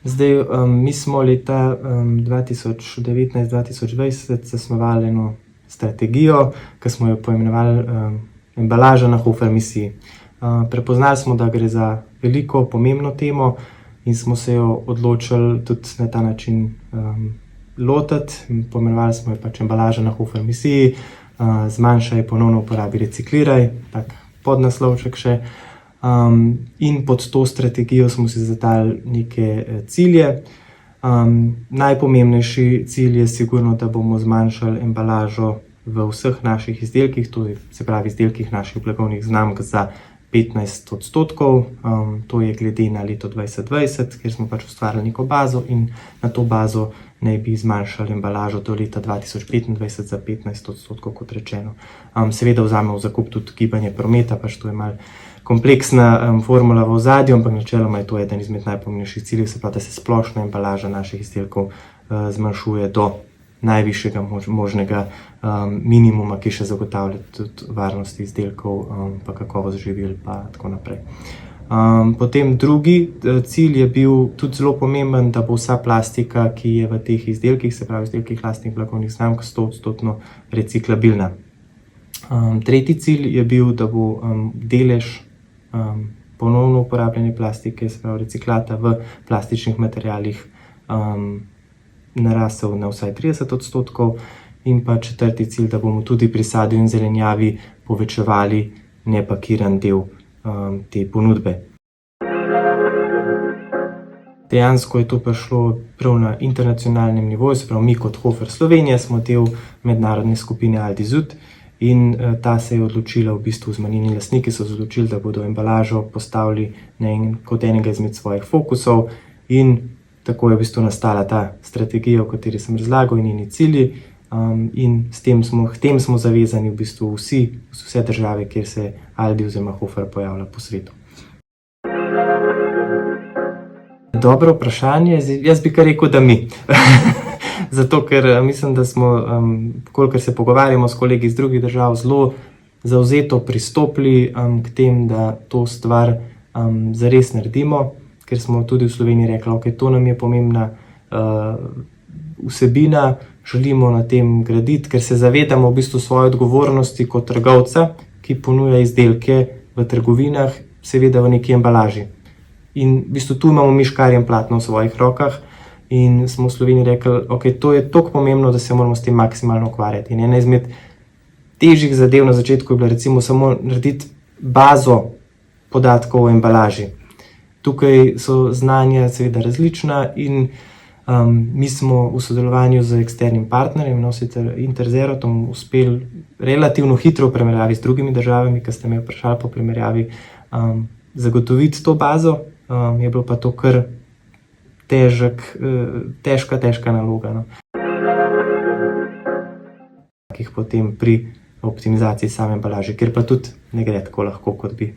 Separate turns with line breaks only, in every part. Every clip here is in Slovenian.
Zdaj, mi smo leta 2019-2020 zasnovali eno strategijo, ki smo jo poimenovali embalaža na Hofer misiji. Prepoznali smo, da gre za veliko, pomembno temo in smo se jo odločili tudi na ta način lotiti. Poimenovali smo jo pač embalaža na Hofer misiji, zmanjšaj, ponovno uporabi, recikliraj, tak podnaslovček še. In pod to strategijo smo si zadali neke cilje. Najpomembnejši cilj je sigurno, da bomo zmanjšali embalažo v vseh naših izdelkih, to je, se pravi izdelkih naših blagovnih znamk za 15%. To je glede na leto 2020, kjer smo pač ustvarili neko bazo in na to bazo naj bi zmanjšali embalažo do leta 2025 za 15%, kot rečeno. Seveda vzamemo v zakup tudi gibanje prometa, pač to je malo kompleksna formula v ozadju, ampak načeloma je to eden izmed najpomembnejših ciljev, se pravi, da se splošna embalaža naših izdelkov zmanjšuje do najvišjega možnega minimuma, ki še zagotavlja tudi varnost izdelkov, pa kakovost živil, pa tako naprej. Potem drugi cilj je bil tudi zelo pomemben, da bo vsa plastika, ki je v teh izdelkih, se pravi izdelkih lastnih blagovnih znamk, 100% reciklabilna. Tretji cilj je bil, da bo delež ponovno uporabljene plastike, se pravi reciklata v plastičnih materialih, narasel na vsaj 30%, in pa četrti cilj, da bomo tudi pri sadju in zelenjavi povečevali nepakiran del te ponudbe. Dejansko je to prišlo prav na internacionalnem nivoju, se pravi mi kot Hofer Slovenija smo del mednarodne skupine Aldi Süd in ta se je odločila, v bistvu zmanjšani lastniki so se odločili, da bodo embalažo postavili kot enega izmed svojih fokusov, in tako je v bistvu nastala ta strategija, o kateri sem razlagal, in njeni cilji. In k tem smo zavezani v bistvu vse države, kjer se Aldi oziroma Hofer pojavlja po svetu. Dobro vprašanje, jaz bi kar rekel, da mi. Zato, ker mislim, da smo, kolikor se pogovarjamo s kolegi iz drugih držav, zelo zavzeto pristopili k tem, da to stvar zares naredimo, ker smo tudi v Sloveniji rekli, ok, to nam je pomembna vsebina, želimo na tem graditi, ker se zavedamo v bistvu svoje odgovornosti kot trgovca, ki ponuja izdelke v trgovinah, seveda v neki embalaži. In v bistvu tu imamo mi škarje in platno v svojih rokah in smo v Sloveniji rekli, ok, to je toliko pomembno, da se moramo s tem maksimalno ukvarjati. In ena izmed težjih zadev na začetku je bila recimo samo narediti bazo podatkov o embalaži. Tukaj so znanja seveda različna in mi smo v sodelovanju z eksternim partnerjem, Interzerotom, uspeli relativno hitro v primerjavi z drugimi državami, ki ste me vprašali po primerjavi, zagotoviti to bazo. Je bilo pa to kar težka naloga, no. Potem pri optimizaciji same embalaže, ker pa tudi ne gre tako lahko, kot bi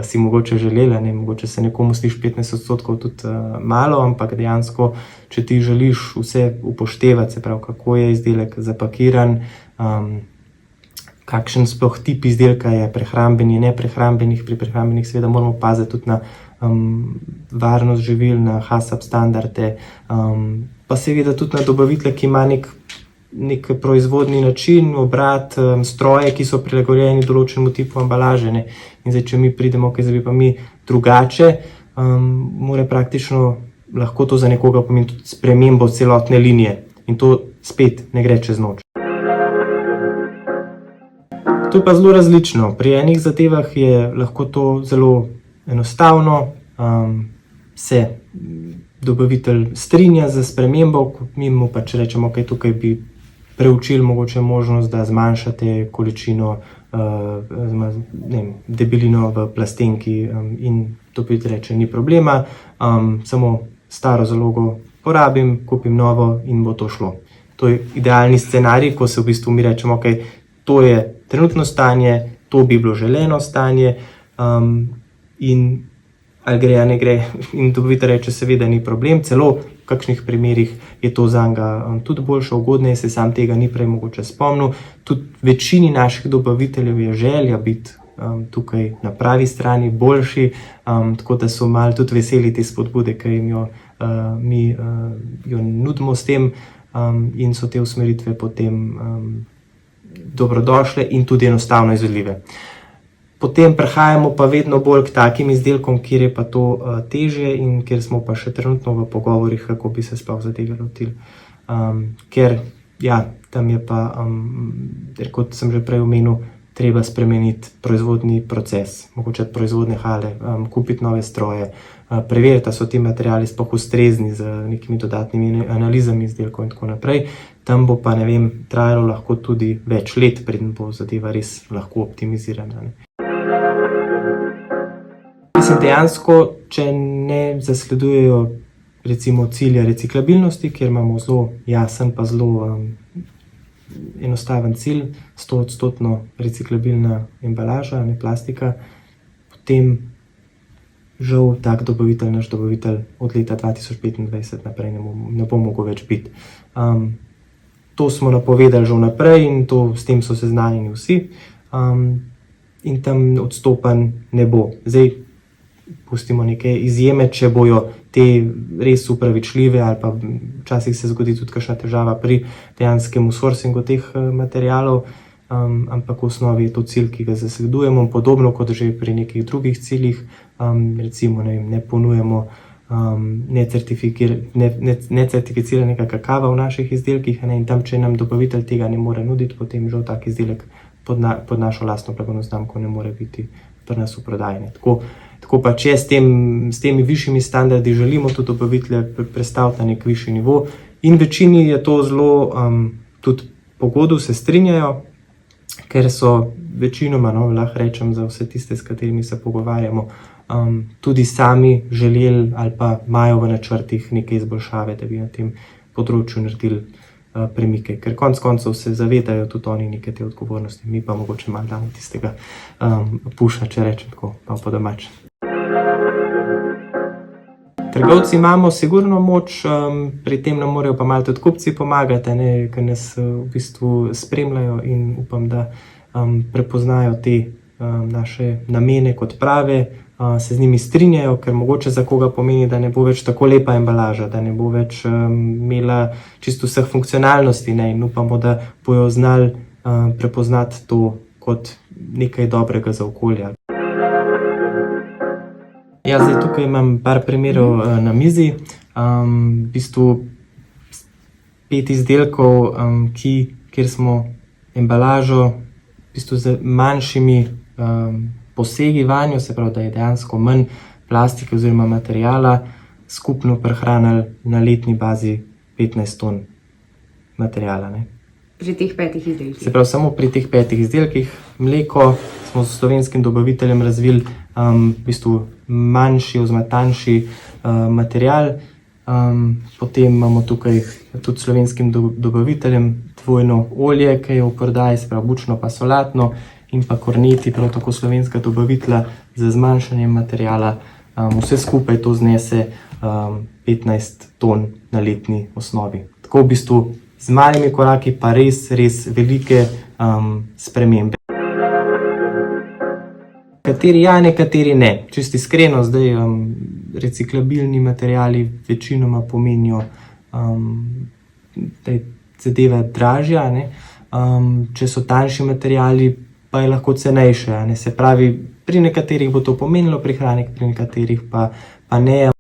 si mogoče želela, ne, mogoče se nekomu sliši 15% tudi malo, ampak dejansko, če ti želiš vse upoštevati, se pravi, kako je izdelek zapakiran, kakšen sploh tip izdelka je, prehrambeni, neprehrambenih, pri prehrambenih seveda moramo paziti tudi na varnost živil, na HACCP standarde, pa seveda tudi na dobavitelja, ki ima nek proizvodni način, obrat, stroje, ki so prilagojeni določenemu tipu embalaže, ne. In zdaj, če mi pridemo, zdaj bi pa mi drugače, mora praktično lahko to za nekoga pomeni tudi spremembo celotne linije. In to spet ne gre čez noč. To je pa zelo različno. Pri enih zadevah je lahko to zelo enostavno, se dobavitelj strinja za spremembo, mi mu pač rečemo, ok, tukaj bi preučili mogoče možnost, da zmanjšate količino, debelino v plastenki, in dobavitelj reče, ni problema, samo staro zalogo porabim, kupim novo in bo to šlo. To je idealni scenarij, ko se v bistvu mi rečemo, ok, to je trenutno stanje, to bi bilo želeno stanje, in ali gre, ali ne gre, in dobavitelj reče, seveda ni problem, celo v kakšnih primerih je to zanjega tudi boljše, ugodneje, se sam tega ni prej mogoče spomnil. Tudi večini naših dobaviteljev je želja biti tukaj na pravi strani boljši, tako da so malo tudi veseli te spodbude, ki jim mi jo nudimo s tem, in so te usmeritve potem dobrodošle in tudi enostavno izvedljive. Potem prehajamo pa vedno bolj k takim izdelkom, kjer je pa to težje in kjer smo pa še trenutno v pogovorih, kako bi se sploh zadeve lotili. Ker tam je pa, kot sem že prej omenil, treba spremeniti proizvodni proces, mogoče proizvodne hale, kupiti nove stroje, preveriti, da so ti materiali sploh ustrezni z nekimi dodatnimi analizami izdelkov in tako naprej. Tam bo pa, trajalo lahko tudi več let, preden bo zadeva res lahko optimizirana. Mislim, dejansko, če ne zasledujejo recimo cilja reciklabilnosti, kjer imamo zelo jasen pa zelo enostaven cilj, 100% reciklabilna embalaža, ne plastika, potem žal tak naš dobavitelj od leta 2025 naprej ne bo mogel več biti. To smo napovedali že vnaprej in s tem so seznanjeni vsi, in tam odstopanj ne bo. Zdaj pustimo neke izjeme, če bojo te res upravičljive ali pa včasih se zgodi tudi kakšna težava pri dejanskem sourcingu teh materialov, ampak v osnovi je to cilj, ki ga zasledujemo, podobno kot že pri nekih drugih ciljih, recimo ne ponujemo necertificiranega kakava v naših izdelkih, in tam, če nam dobavitelj tega ne more nuditi, potem žal tak izdelek pod našo lastno blagovno znamko ne more biti pri nas v prodaji. Tako pa, če s temi višjimi standardi želimo tudi dobavitelje prestaviti na nek višji nivo, in večini je to zelo tudi pogodu, se strinjajo, ker so večinoma, lahko rečem za vse tiste, s katerimi se pogovarjamo, tudi sami želeli ali pa imajo v načrtih neke izboljšave, da bi na tem področju naredili premike, ker konec koncev se zavedajo tudi oni neke te odgovornosti, mi pa mogoče malo damo tistega puša, če rečem tako, pa po domače. Trgovci imamo sigurno moč, pri tem nam morajo pa malo tudi kupci pomagati, ker nas v bistvu spremljajo in upam, da prepoznajo te naše namene kot prave, se z njimi strinjajo, ker mogoče za koga pomeni, da ne bo več tako lepa embalaža, da ne bo več imela čisto vseh funkcionalnosti, in upamo, da bojo znali prepoznati to kot nekaj dobrega za okolje. Zdaj tukaj imam par primerov na mizi, v bistvu 5 izdelkov, kjer smo embalažo v bistvu z manjšimi posegi vanjo, se pravi, da je dejansko manj plastike oziroma materijala, skupno prehranili na letni bazi 15 ton materijala.
Pri teh 5 izdelkih?
Se pravi, samo pri teh 5 izdelkih. Mleko smo s slovenskim dobaviteljem razvili v bistvu manjši oziroma tanjši material. Potem imamo tukaj tudi slovenskim dobaviteljem dvojno olje, ki je v prodaji, se pravi bučno pa solatno, in pa korneti, prav tako slovenska dobavitla z zmanjšanjem materijala. Vse skupaj to znese 15 ton na letni osnovi. Tako v bistvu z malimi koraki pa res velike spremembe. Kateri nekateri ne. Čisto iskreno, zdaj reciklabilni materiali večinoma pomenijo, da je zadeva dražja, če so tanjši materiali, pa je lahko cenejše. Se pravi, pri nekaterih bo to pomenilo prihranek, pri nekaterih pa ne.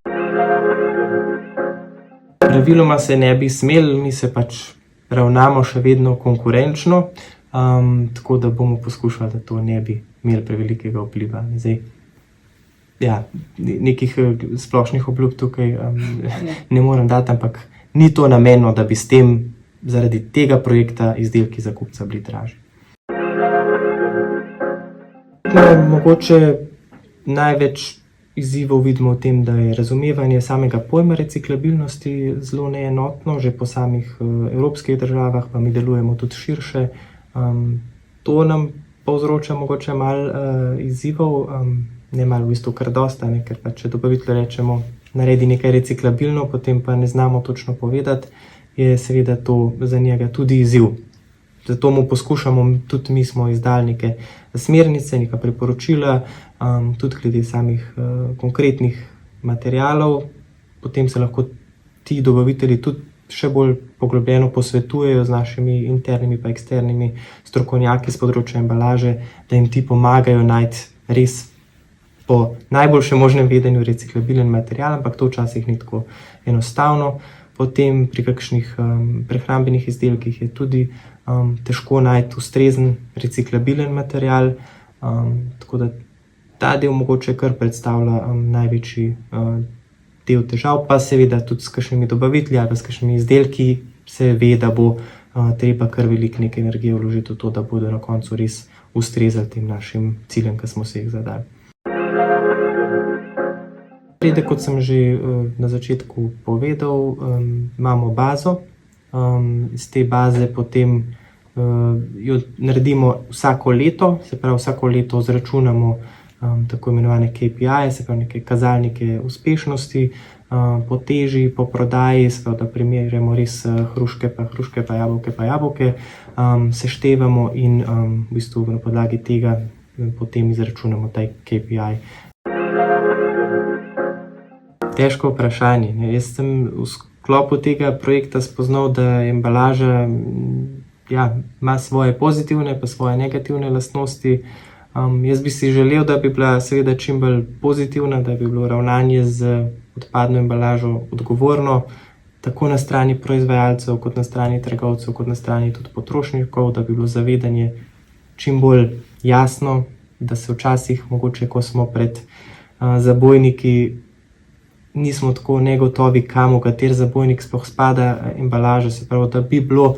Praviloma se ne bi smeli, mi se pač ravnamo še vedno konkurenčno, tako da bomo poskušali, da to ne bi imeli prevelikega vpliva. Zdaj, nekih splošnih obljub tukaj ne morem dati, ampak ni to namenno, da bi s tem zaradi tega projekta izdelki za kupca bili dražji. Mogoče največ izzivov vidimo v tem, da je razumevanje samega pojma reciklabilnosti zelo neenotno, že po samih evropskih državah, pa mi delujemo tudi širše. To nam povzroča mogoče malo izzivov, ne malo, v bistvu kar dosta, ker pa če dobavitelju rečemo, naredi nekaj reciklabilno, potem pa ne znamo točno povedati, je seveda to za njega tudi izziv. zato mu poskušamo, tudi mi smo izdali neke smernice, neka priporočila, tudi glede samih konkretnih materialov. Potem se lahko ti dobavitelji tudi še bolj poglobljeno posvetujejo z našimi internimi pa eksternimi strokovnjaki z področja embalaže, da jim ti pomagajo najti res po najboljšem možnem vedenju reciklabilen material, ampak to včasih ni tako enostavno. Potem pri kakšnih prehrambnih izdelkih je tudi težko najti ustrezen reciklabilen material, tako da ta del mogoče kar predstavlja največji del težav, pa seveda tudi s kakšnimi dobavitelji ali s kakšnimi izdelki se ve, da bo treba kar veliko neke energije vložiti v to, da bodo na koncu res ustrezali tem našim ciljem, ki smo si jih zadali. Napredek, kot sem že na začetku povedal, imamo bazo. Iz te baze potem jo naredimo vsako leto, se pravi vsako leto izračunamo tako imenovane KPI, se pravi neke kazalnike uspešnosti, po teži, po prodaji, se pravi, da primerjamo res hruške pa jabolke, seštevamo in v bistvu na podlagi tega potem izračunamo ta KPI. Težko vprašanje. Jaz sem v sklopu tega projekta spoznal, da embalaža ima svoje pozitivne pa svoje negativne lastnosti. Jaz bi si želel, da bi bila seveda čim bolj pozitivna, da bi bilo ravnanje z odpadno embalažo odgovorno, tako na strani proizvajalcev, kot na strani trgovcev, kot na strani tudi potrošnikov, da bi bilo zavedanje čim bolj jasno, da se včasih mogoče, ko smo pred zabojniki, nismo tako negotovi, kam v kateri zabojnik sploh spada embalaža, se pravi, da bi bilo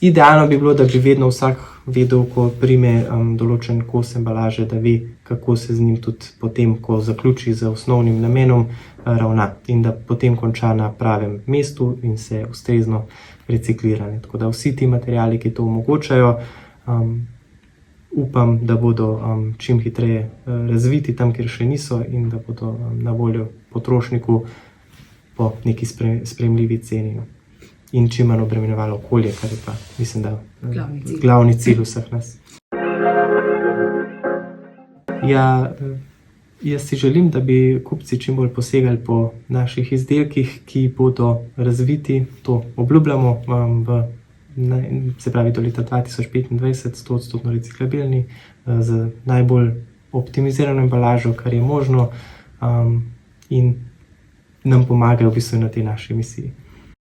idealno da bi vedno vsak vedel, ko prime določen kos embalaže, da ve, kako se z njim tudi potem, ko zaključi z osnovnim namenom, ravna in da potem konča na pravem mestu in se ustrezno reciklira. Tako da vsi ti materiali, ki to omogočajo, upam, da bodo čim hitreje razviti tam, kjer še niso, in da bodo na voljo potrošniku po neki sprejemljivi ceni in čim manj obremenjevalo okolje, kar je pa, mislim, da glavni cilj vseh nas. Jaz si želim, da bi kupci čim bolj posegali po naših izdelkih, ki bodo razviti, to obljubljamo, se pravi do leta 2025 100% reciklabilni, z najbolj optimizirano embalažo, kar je možno, in nam pomagajo v bistvu na tej naši misiji.